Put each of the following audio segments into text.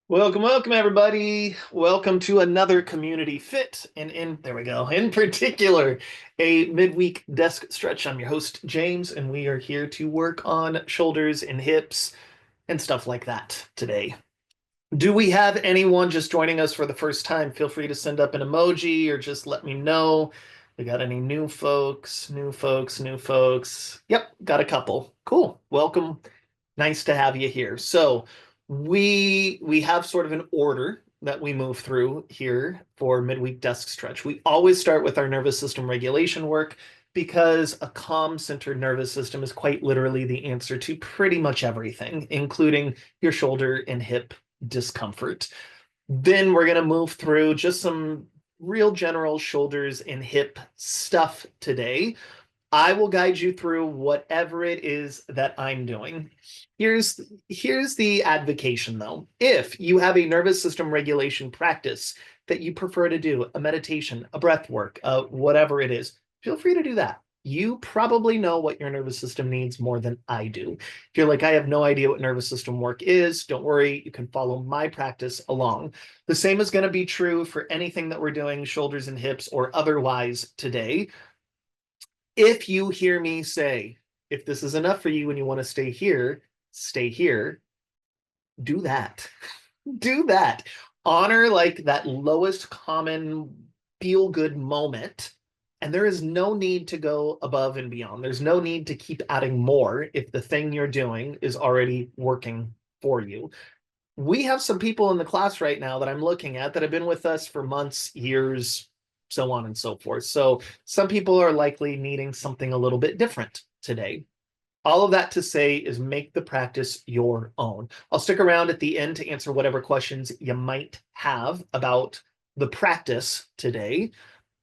Welcome, everybody. Welcome to another Community Fit, and there we go. In particular, a midweek desk stretch. I'm your host, James, and we are here to work on shoulders and hips and stuff like that today. Do we have anyone just joining us for the first time? Feel free to send up an emoji or just let me know. We got any new folks, new folks, new folks? Yep, got a couple. Cool. Welcome. Nice to have you here. So we have sort of an order that we move through here for midweek desk stretch. We always start with our nervous system regulation work because a calm centered nervous system is quite literally the answer to pretty much everything, including your shoulder and hip discomfort. Then we're going to move through just some real general shoulders and hip stuff today. I will guide you through whatever it is that I'm doing. Here's the advocation though. If you have a nervous system regulation practice that you prefer to do, a meditation, a breath work, whatever it is, feel free to do that. You probably know what your nervous system needs more than I do. If you're like, I have no idea what nervous system work is, don't worry, you can follow my practice along. The same is going to be true for anything that we're doing, shoulders and hips or otherwise today. If you hear me say, if this is enough for you and you want to stay here, do that. Do that. Honor like that lowest common feel good moment. And there is no need to go above and beyond. There's no need to keep adding more if the thing you're doing is already working for you. We have some people in the class right now that I'm looking at that have been with us for months, years, so on and so forth. So some people are likely needing something a little bit different today. All of that to say is make the practice your own. I'll stick around at the end to answer whatever questions you might have about the practice today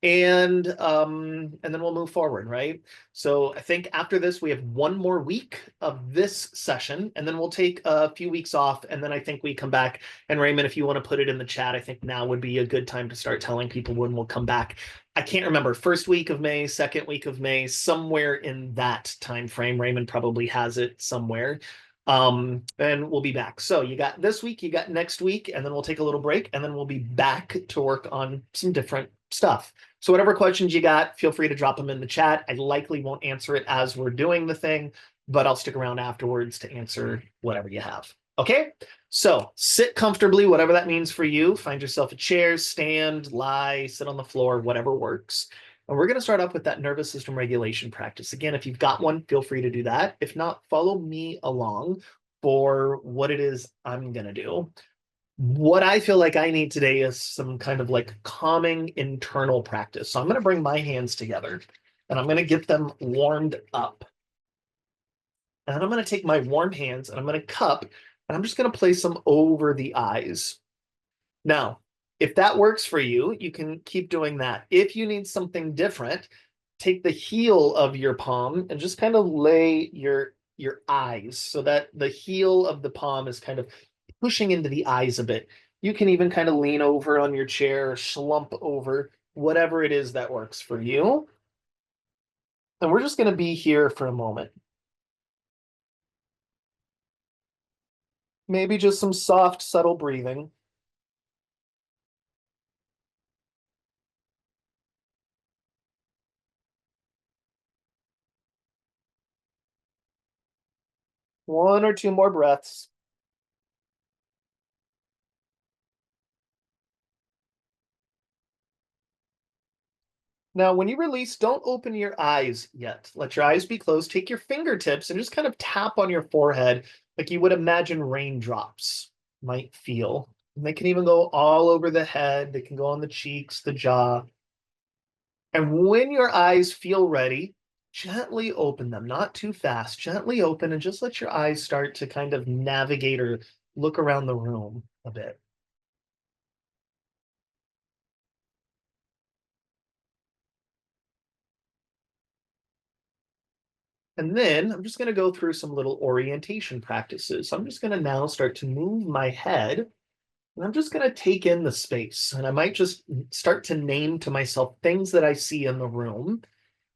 and then we'll move forward, right? So I think after this we have one more week of this session, and then we'll take a few weeks off, and then I think we come back. And Raymond, if you want to put it in the chat, I think now would be a good time to start telling people when we'll come back. I can't remember, first week of May, second week of May, somewhere in that time frame. Raymond probably has it somewhere. And we'll be back. So you got this week, you got next week, and then we'll take a little break, and then we'll be back to work on some different stuff. So whatever questions you got, feel free to drop them in the chat. I likely won't answer it as we're doing the thing, but I'll stick around afterwards to answer whatever you have. Okay, so sit comfortably, whatever that means for you. Find yourself a chair, stand, lie, sit on the floor, whatever works. And we're going to start off with that nervous system regulation practice. Again, if you've got one, feel free to do that. If not, follow me along for what it is I'm going to do. What I feel like I need today is some kind of like calming internal practice. So I'm going to bring my hands together and I'm going to get them warmed up. And then I'm going to take my warm hands and I'm going to cup and I'm just going to place them over the eyes. Now, if that works for you, you can keep doing that. If you need something different, take the heel of your palm and just kind of lay your eyes so that the heel of the palm is kind of pushing into the eyes a bit. You can even kind of lean over on your chair, slump over, whatever it is that works for you. And we're just going to be here for a moment. Maybe just some soft, subtle breathing. One or two more breaths. Now, when you release, don't open your eyes yet. Let your eyes be closed. Take your fingertips and just kind of tap on your forehead like you would imagine raindrops might feel. And they can even go all over the head. They can go on the cheeks, the jaw. And when your eyes feel ready, gently open them, not too fast. Gently open and just let your eyes start to kind of navigate or look around the room a bit. And then I'm just going to go through some little orientation practices. So I'm just going to now start to move my head and I'm just going to take in the space. And I might just start to name to myself things that I see in the room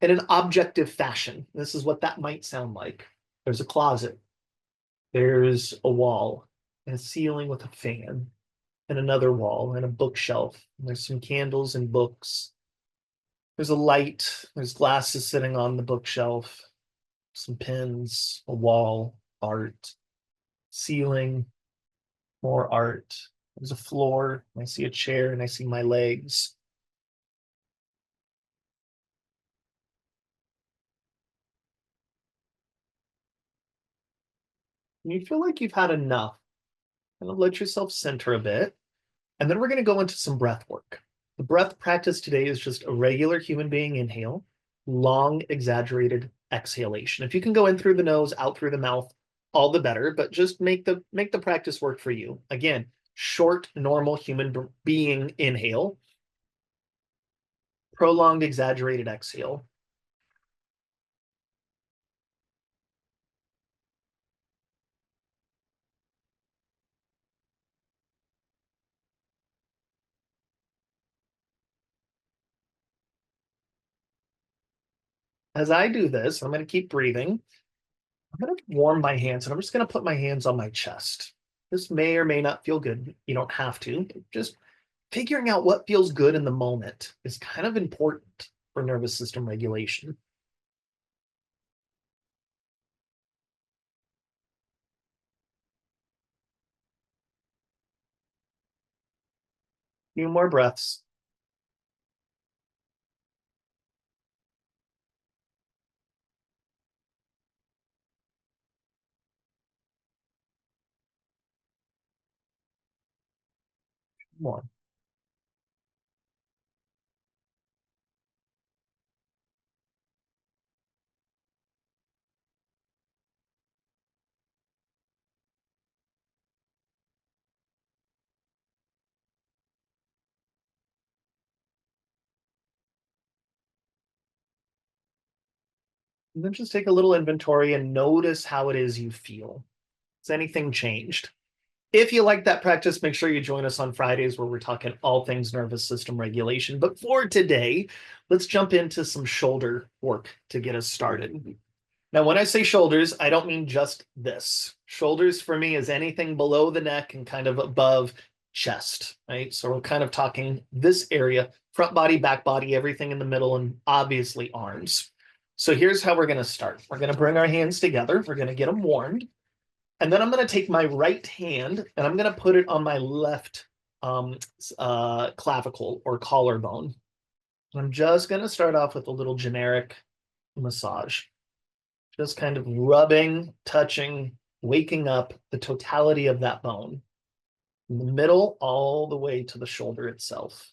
in an objective fashion. This is what that might sound like. There's a closet, there's a wall, and a ceiling with a fan. and another wall and a bookshelf. And there's some candles and books. There's a light. There's glasses sitting on the bookshelf, some pins, a wall, art, ceiling, more art. There's a floor. I see a chair and I see my legs. And you feel like you've had enough. Kind of let yourself center a bit. And then we're going to go into some breath work. The breath practice today is just a regular human being inhale, long, exaggerated exhalation. If you can go in through the nose, out through the mouth, all the better, but just make the practice work for you. Again, short, normal human being inhale, prolonged, exaggerated exhale. As I do this, I'm going to keep breathing. I'm going to warm my hands and I'm just going to put my hands on my chest. This may or may not feel good. You don't have to. Just figuring out what feels good in the moment is kind of important for nervous system regulation. A few more breaths. More. And then just take a little inventory and notice how it is you feel. Has anything changed? If you like that practice, make sure you join us on Fridays where we're talking all things nervous system regulation. But for today, let's jump into some shoulder work to get us started. Now, when I say shoulders, I don't mean just this. Shoulders for me is anything below the neck and kind of above chest, right? So we're kind of talking this area, front body, back body, everything in the middle, and obviously arms. So here's how we're going to start. We're going to bring our hands together. We're going to get them warmed. And then I'm going to take my right hand and I'm going to put it on my left clavicle or collarbone. And I'm just going to start off with a little generic massage, just kind of rubbing, touching, waking up the totality of that bone from the middle all the way to the shoulder itself.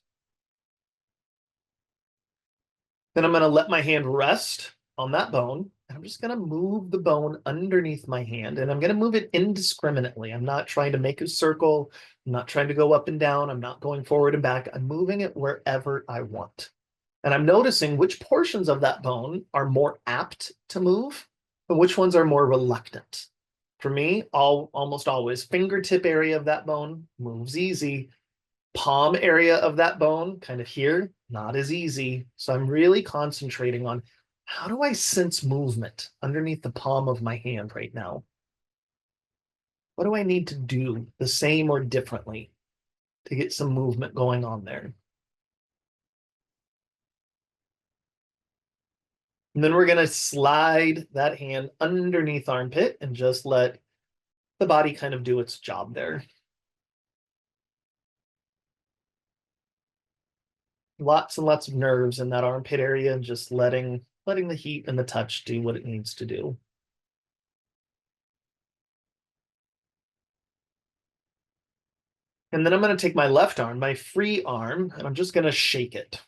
Then I'm going to let my hand rest on that bone. And I'm just going to move the bone underneath my hand and I'm going to move it indiscriminately. I'm not trying to make a circle. I'm not trying to go up and down. I'm not going forward and back. I'm moving it wherever I want. And I'm noticing which portions of that bone are more apt to move and which ones are more reluctant. For me, almost always fingertip area of that bone moves easy. Palm area of that bone, kind of here, not as easy. So I'm really concentrating on how do I sense movement underneath the palm of my hand right now? What do I need to do the same or differently to get some movement going on there? And then we're going to slide that hand underneath armpit and just let the body kind of do its job there. Lots and lots of nerves in that armpit area and just letting the heat and the touch do what it needs to do. And then I'm going to take my left arm, my free arm, and I'm just going to shake it.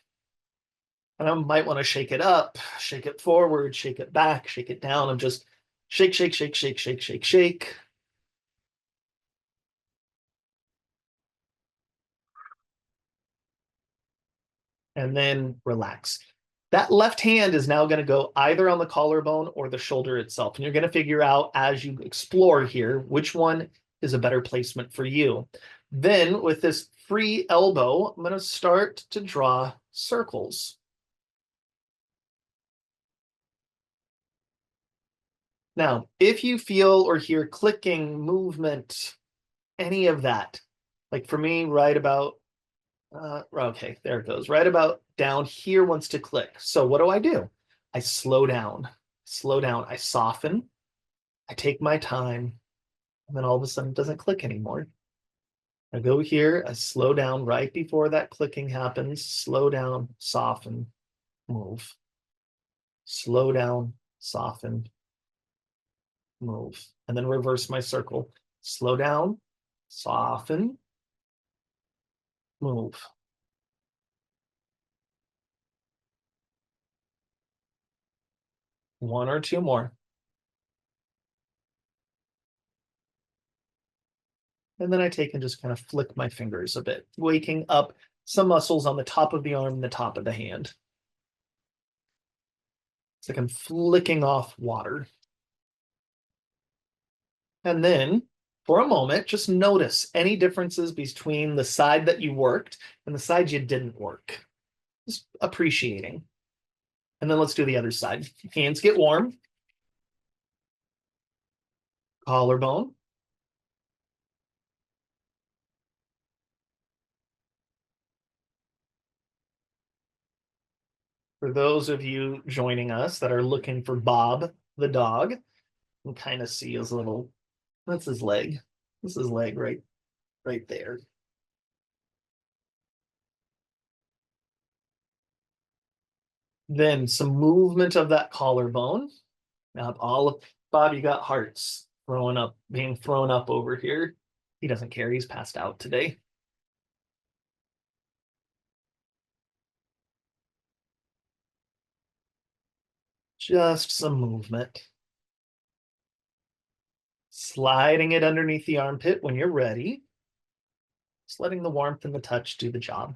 And I might want to shake it up, shake it forward, shake it back, shake it down. I'm just shake, shake, shake, shake, shake, shake, shake. And then relax. That left hand is now going to go either on the collarbone or the shoulder itself. And you're going to figure out as you explore here which one is a better placement for you. Then with this free elbow, I'm going to start to draw circles. Now, if you feel or hear clicking, movement, any of that, Like for me, right about, okay, there it goes. Right about down here wants to click. So what do? I slow down, I soften, I take my time, and then all of a sudden it doesn't click anymore. I go here, I slow down right before that clicking happens, slow down, soften, move. Slow down, soften, move. And then reverse my circle. Slow down, soften, move. One or two more. And then I take and just kind of flick my fingers a bit, waking up some muscles on the top of the arm and the top of the hand. It's like I'm flicking off water. And then for a moment, just notice any differences between the side that you worked and the side you didn't work. Just appreciating. And then let's do the other side. Hands get warm. Collarbone. For those of you joining us that are looking for Bob the dog, you can kind of see his little, that's his leg. This is his leg right there. Then some movement of that collarbone. Now all of Bob, you got hearts being thrown up over here. He doesn't care. He's passed out today. Just some movement. Sliding it underneath the armpit when you're ready. Just letting the warmth and the touch do the job.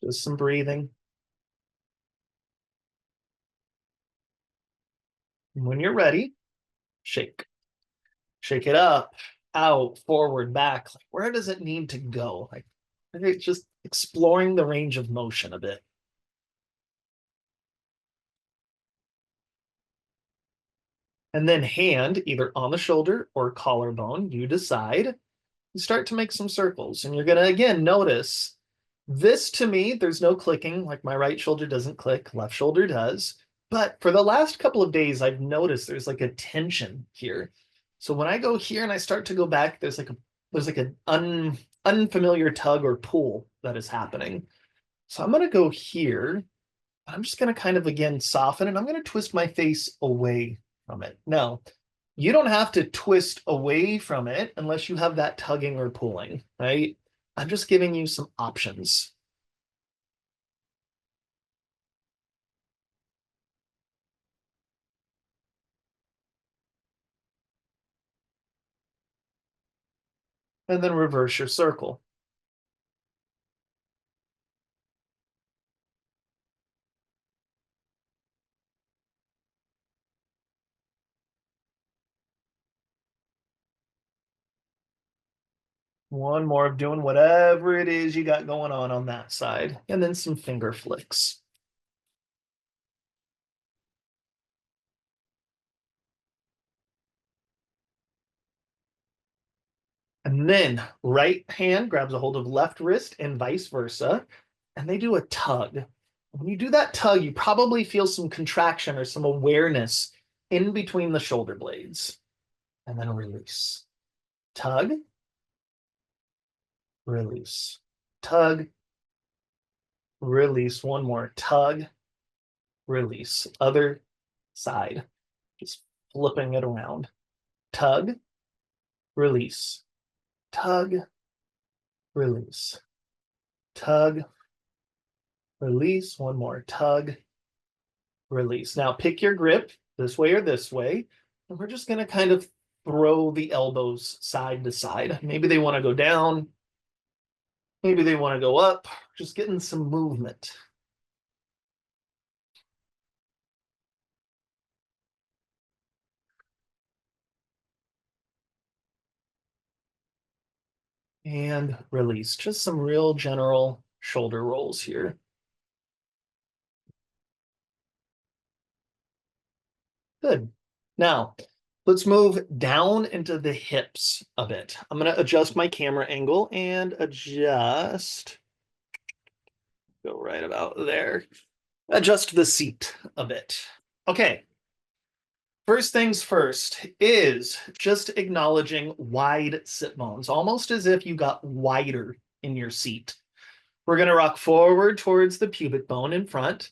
Just some breathing. And when you're ready, shake. Shake it up, out, forward, back. Like, where does it need to go? Like, it's just exploring the range of motion a bit. And then hand either on the shoulder or collarbone, you decide. You start to make some circles, and you're going to again notice this to me, there's no clicking, like my right shoulder doesn't click, left shoulder does. But for the last couple of days, I've noticed there's like a tension here. So when I go here and I start to go back, there's like an unfamiliar tug or pull that is happening. So I'm going to go here. I'm just going to kind of again soften, and I'm going to twist my face away from it. Now, you don't have to twist away from it unless you have that tugging or pulling, right? I'm just giving you some options. And then reverse your circle. One more of doing whatever it is you got going on that side. And then some finger flicks. And then right hand grabs a hold of left wrist and vice versa. And they do a tug. When you do that tug, you probably feel some contraction or some awareness in between the shoulder blades. And then release. Tug, release. Tug, release. One more. Tug, release. Other side. Just flipping it around. Tug, release. Tug, release. Tug, release. One more. Tug, release. Now pick your grip this way or this way. And we're just going to kind of throw the elbows side to side. Maybe they want to go down. Maybe they want to go up. Just getting some movement. And release. Just some real general shoulder rolls here. Good. Now, Let's move down into the hips a bit. I'm going to adjust my camera angle and adjust, go right about there. Adjust the seat a bit. Okay. First things first is just acknowledging wide sit bones, almost as if you got wider in your seat. We're going to rock forward towards the pubic bone in front,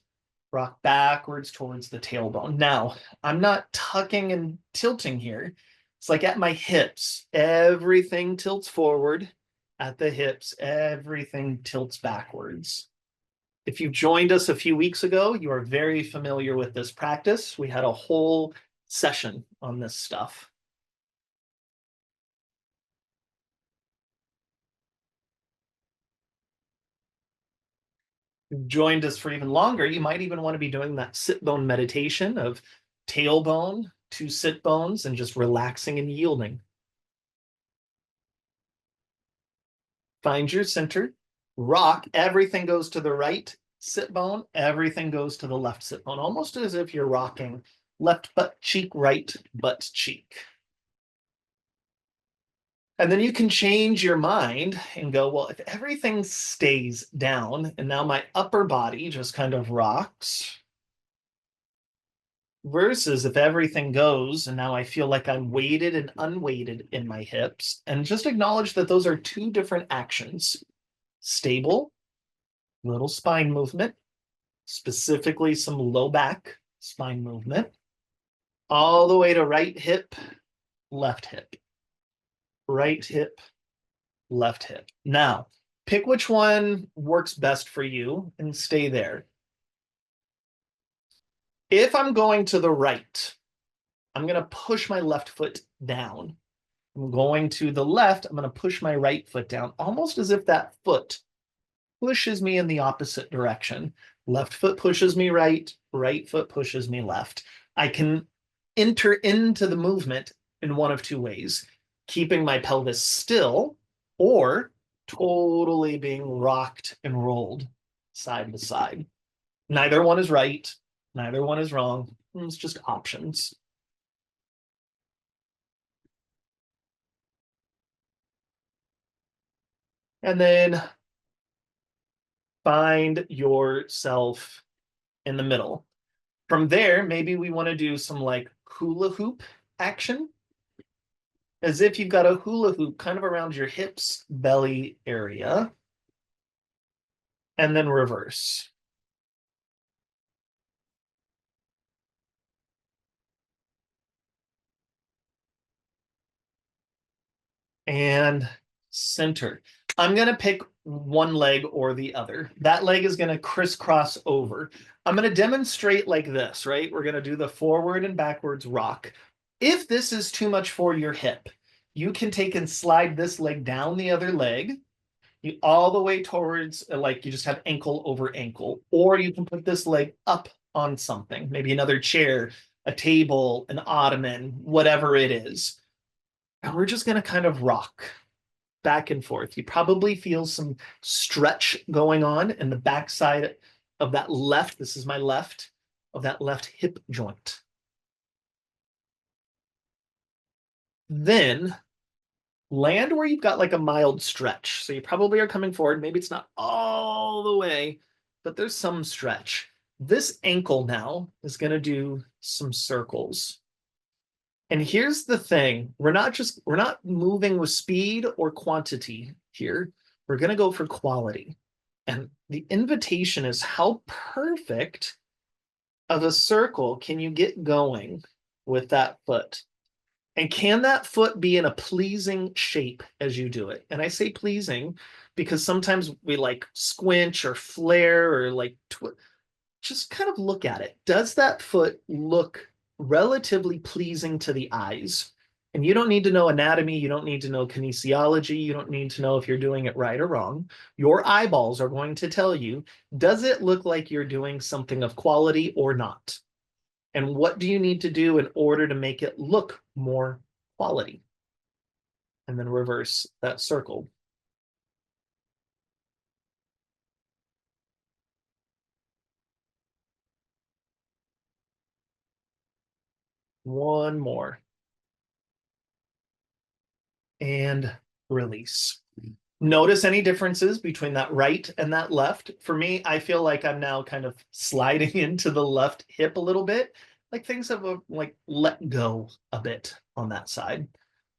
rock backwards towards the tailbone. Now, I'm not tucking and tilting here. It's like at my hips, everything tilts forward. At the hips, everything tilts backwards. If you joined us a few weeks ago, you are very familiar with this practice. We had a whole session on this stuff. If you've joined us for even longer, you might even want to be doing that sit bone meditation of tailbone to sit bones and just relaxing and yielding. Find your center, rock, everything goes to the right sit bone, everything goes to the left sit bone, almost as if you're rocking left butt cheek, right butt cheek. And then you can change your mind and go, well, if everything stays down and now my upper body just kind of rocks, versus if everything goes and now I feel like I'm weighted and unweighted in my hips, and just acknowledge that those are two different actions. Stable, little spine movement, specifically some low back spine movement, all the way to right hip, left hip, right hip, left hip. Now, pick which one works best for you and stay there. If I'm going to the right, I'm going to push my left foot down. I'm going to the left, I'm going to push my right foot down, almost as if that foot pushes me in the opposite direction. Left foot pushes me right, right foot pushes me left. I can enter into the movement in one of two ways, keeping my pelvis still or totally being rocked and rolled side to side. Neither one is right, neither one is wrong. It's just options. And then find yourself in the middle. From there, maybe we want to do some like hula hoop action, as if you've got a hula hoop kind of around your hips, belly area, and then reverse. And center. I'm going to pick one leg or the other. That leg is going to crisscross over. I'm going to demonstrate like this, right? We're going to do the forward and backwards rock. If this is too much for your hip, you can take and slide this leg down the other leg, you all the way towards like you just have ankle over ankle, or you can put this leg up on something, maybe another chair, a table, an ottoman, whatever it is. And we're just going to kind of rock back and forth. You probably feel some stretch going on in the backside of that left. This is my left, of that left hip joint. Then land where you've got like a mild stretch. So you probably are coming forward. Maybe it's not all the way, but there's some stretch. This ankle now is going to do some circles. And here's the thing, we're not moving with speed or quantity here. We're going to go for quality. And the invitation is how perfect of a circle can you get going with that foot? And can that foot be in a pleasing shape as you do it? And I say pleasing because sometimes we like squinch or flare or like just kind of look at it. Does that foot look relatively pleasing to the eyes? And you don't need to know anatomy. You don't need to know kinesiology. You don't need to know if you're doing it right or wrong. Your eyeballs are going to tell you, does it look like you're doing something of quality or not? And what do you need to do in order to make it look more quality? And then reverse that circle. One more. and release. Notice any differences between that right and that left. For me, I feel like I'm now kind of sliding into the left hip a little bit. Like things have like let go a bit on that side.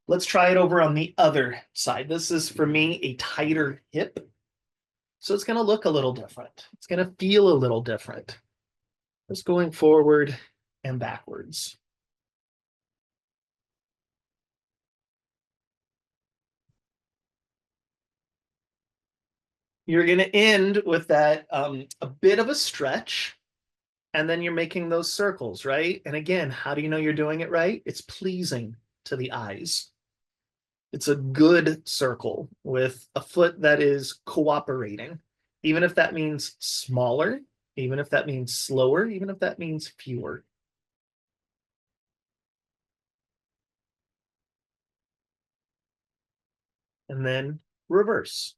Let's try it over on the other side. This is for me a tighter hip. So it's going to look a little different. It's going to feel a little different. Just going forward and backwards. You're going to end with that a bit of a stretch, and then you're making those circles, right? And again, how do you know you're doing it right? It's pleasing to the eyes. It's a good circle with a foot that is cooperating, even if that means smaller, even if that means slower, even if that means fewer. And then reverse.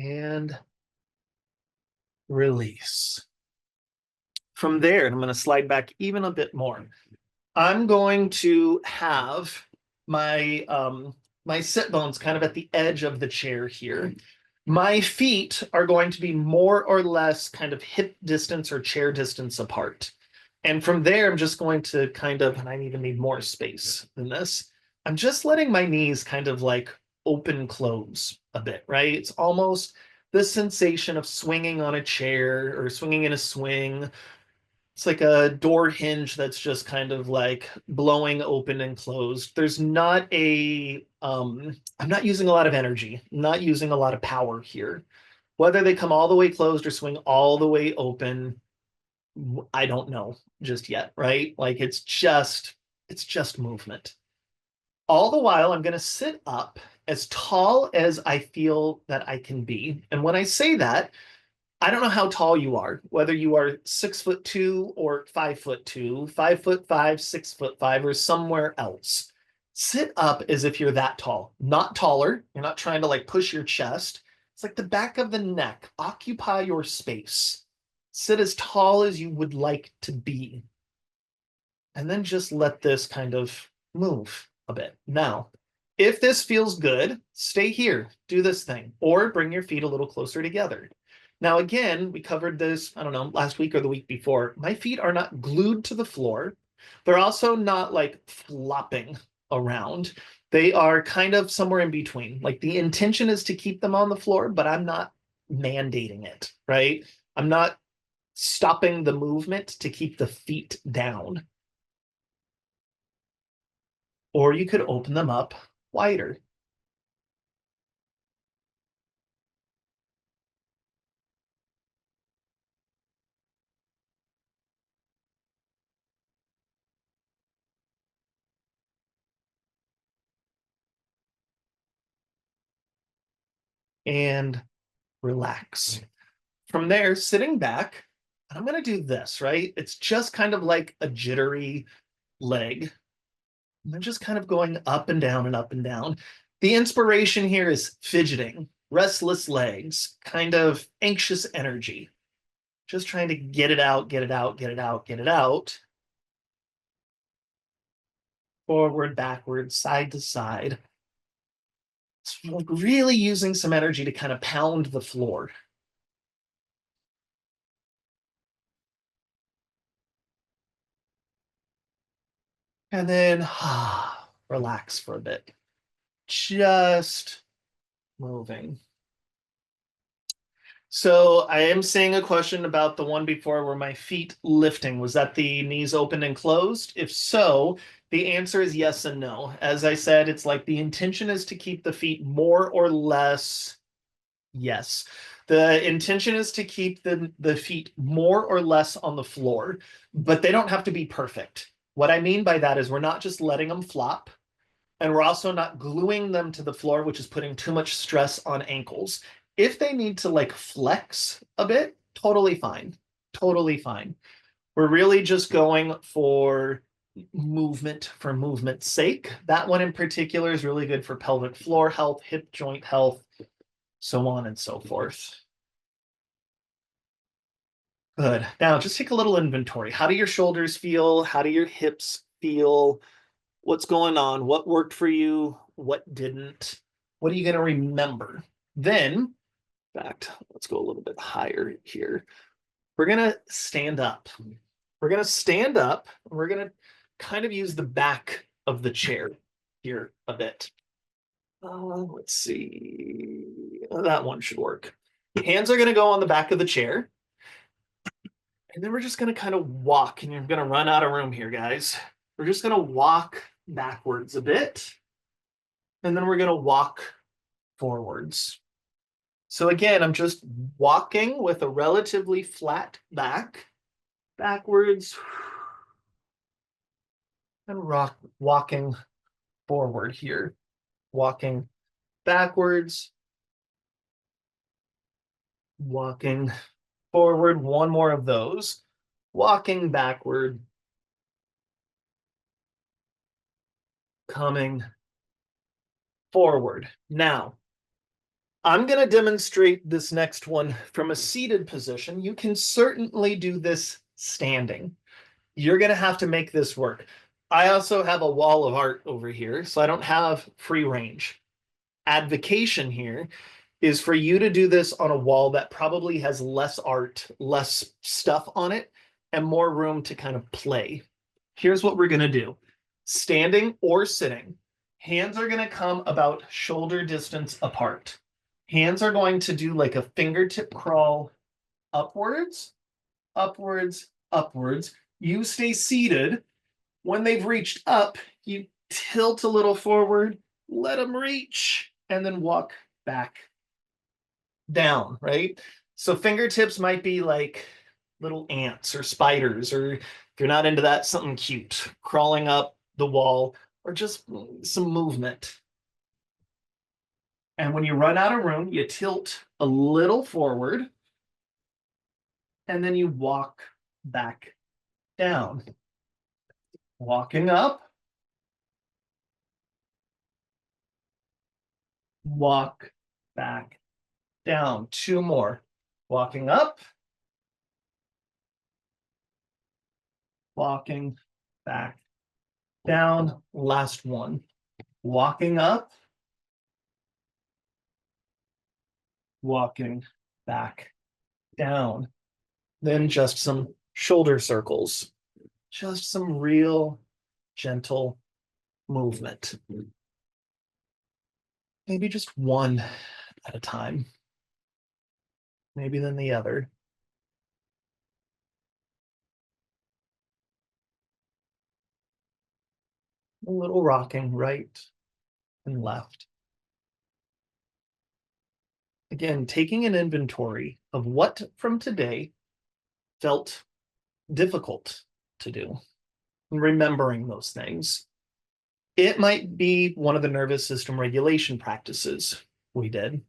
And release. From there, and I'm going to slide back even a bit more. I'm going to have my sit bones kind of at the edge of the chair here. My feet are going to be more or less kind of hip distance or chair distance apart. And from there, I'm just going to kind of, and I even need more space than this. I'm just letting my knees kind of like open close a bit, right? It's almost the sensation of swinging on a chair or swinging in a swing. It's like a door hinge that's just kind of like blowing open and closed. There's not I'm not using a lot of energy, I'm not using a lot of power here. Whether they come all the way closed or swing all the way open, I don't know just yet, right? Like it's just movement. All the while, I'm going to sit up as tall as I feel that I can be. And when I say that, I don't know how tall you are, whether you are 6'2" or 5'2", 5'5", 6'5", or somewhere else. Sit up as if you're that tall, not taller. You're not trying to like push your chest. It's like the back of the neck. Occupy your space. Sit as tall as you would like to be. And then just let this kind of move a bit. Now, if this feels good, stay here, do this thing, or bring your feet a little closer together. Now, again, we covered this, I don't know, last week or the week before. My feet are not glued to the floor. They're also not like flopping around. They are kind of somewhere in between. Like the intention is to keep them on the floor, but I'm not mandating it, right? I'm not stopping the movement to keep the feet down. Or you could open them up wider and relax. From there, sitting back, I'm going to do this, right? It's just kind of like a jittery leg. And then just kind of going up and down and up and down. The inspiration here is fidgeting, restless legs, kind of anxious energy. Just trying to get it out, get it out, get it out, get it out. Forward, backward, side to side. It's like really using some energy to kind of pound the floor. And then relax for a bit. Just moving. So I am seeing a question about the one before where my feet lifting. Was that the knees open and closed? If so, the answer is yes and no. As I said, it's like the intention is to keep the feet more or less. Yes. The intention is to keep the feet more or less on the floor, but they don't have to be perfect. What I mean by that is we're not just letting them flop, and we're also not gluing them to the floor, which is putting too much stress on ankles. If they need to like flex a bit, totally fine. Totally fine. We're really just going for movement's sake. That one in particular is really good for pelvic floor health, hip joint health, so on and so forth. Good. Now just take a little inventory. How do your shoulders feel? How do your hips feel? What's going on? What worked for you? What didn't? What are you going to remember? Then, in fact, let's go a little bit higher here. We're going to stand up. We're going to stand up. And we're going to kind of use the back of the chair here a bit. Let's see. That one should work. Hands are going to go on the back of the chair. And then we're just going to kind of walk, and you're going to run out of room here, guys. We're just going to walk backwards a bit, and then we're going to walk forwards. So again, I'm just walking with a relatively flat back, backwards, and walking forward here. Walking backwards, walking forward. One more of those. Walking backward, coming forward. Now, I'm going to demonstrate this next one from a seated position. You can certainly do this standing. You're going to have to make this work. I also have a wall of art over here, so I don't have free range. Advocation here is for you to do this on a wall that probably has less art, less stuff on it, and more room to kind of play. Here's what we're going to do. Standing or sitting, hands are going to come about shoulder distance apart. Hands are going to do like a fingertip crawl upwards, upwards, upwards. You stay seated. When they've reached up, you tilt a little forward, let them reach, and then walk back down, right? So fingertips might be like little ants or spiders, or if you're not into that, something cute, crawling up the wall, or just some movement. And when you run out of room, you tilt a little forward, and then you walk back down. Walking up, walk back down. Two more. Walking up, walking back down. Last one. Walking up, walking back down. Then just some shoulder circles. Just some real gentle movement. Maybe just one at a time. Maybe then the other. A little rocking right and left. Again, taking an inventory of what from today felt difficult to do and remembering those things. It might be one of the nervous system regulation practices we did.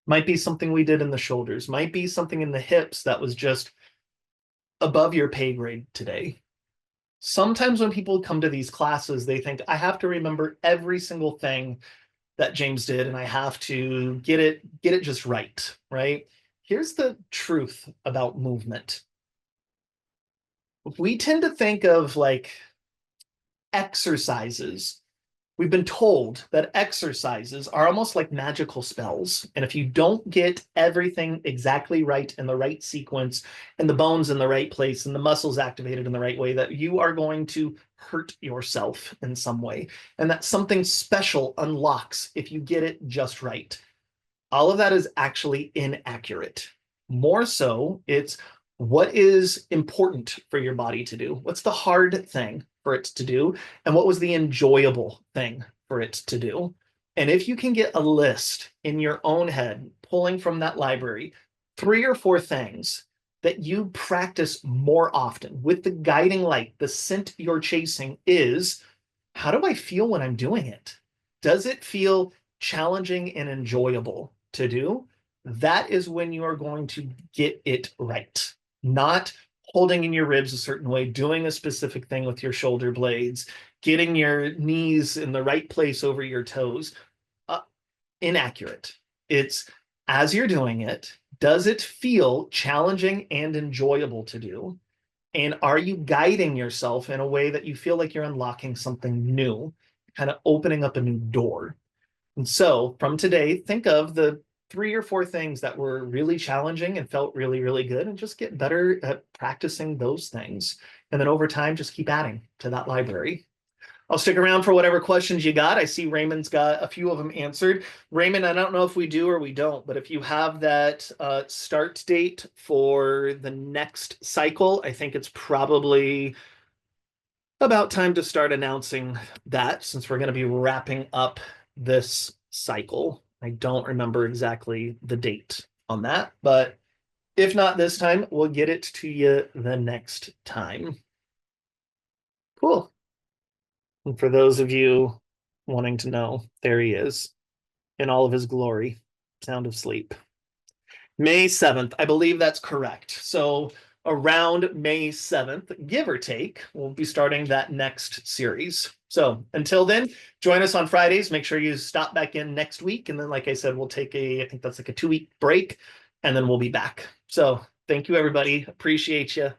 Might be something we did in the shoulders. Might be something in the hips that was just above your pay grade today. Sometimes when people come to these classes, they think, I have to remember every single thing that James did, and I have to get it just right, right? Here's the truth about movement. We tend to think of like exercises. We've been told that exercises are almost like magical spells. And if you don't get everything exactly right in the right sequence, and the bones in the right place, and the muscles activated in the right way, that you are going to hurt yourself in some way. And that something special unlocks if you get it just right. All of that is actually inaccurate. More so, it's what is important for your body to do? What's the hard thing for it to do? And what was the enjoyable thing for it to do? And if you can get a list in your own head, pulling from that library, 3 or 4 things that you practice more often with the guiding light, the scent you're chasing is, how do I feel when I'm doing it? Does it feel challenging and enjoyable to do? That is when you are going to get it right. Not holding in your ribs a certain way, doing a specific thing with your shoulder blades, getting your knees in the right place over your toes. Uh, Inaccurate. It's as you're doing it, does it feel challenging and enjoyable to do? And are you guiding yourself in a way that you feel like you're unlocking something new, kind of opening up a new door? And so from today, think of the 3 or 4 things that were really challenging and felt really, really good, and just get better at practicing those things. And then over time, just keep adding to that library. I'll stick around for whatever questions you got. I see Raymond's got a few of them answered. Raymond, I don't know if we do or we don't, but if you have that start date for the next cycle, I think it's probably about time to start announcing that, since we're going to be wrapping up this cycle. I don't remember exactly the date on that, but if not this time, we'll get it to you the next time. Cool. And for those of you wanting to know, there he is in all of his glory. Sound of Sleep. May 7th. I believe that's correct. So around May 7th, give or take, we'll be starting that next series. So until then, join us on Fridays. Make sure you stop back in next week. And then, like I said, we'll take I think that's like a 2-week break, and then we'll be back. So thank you, everybody. Appreciate you.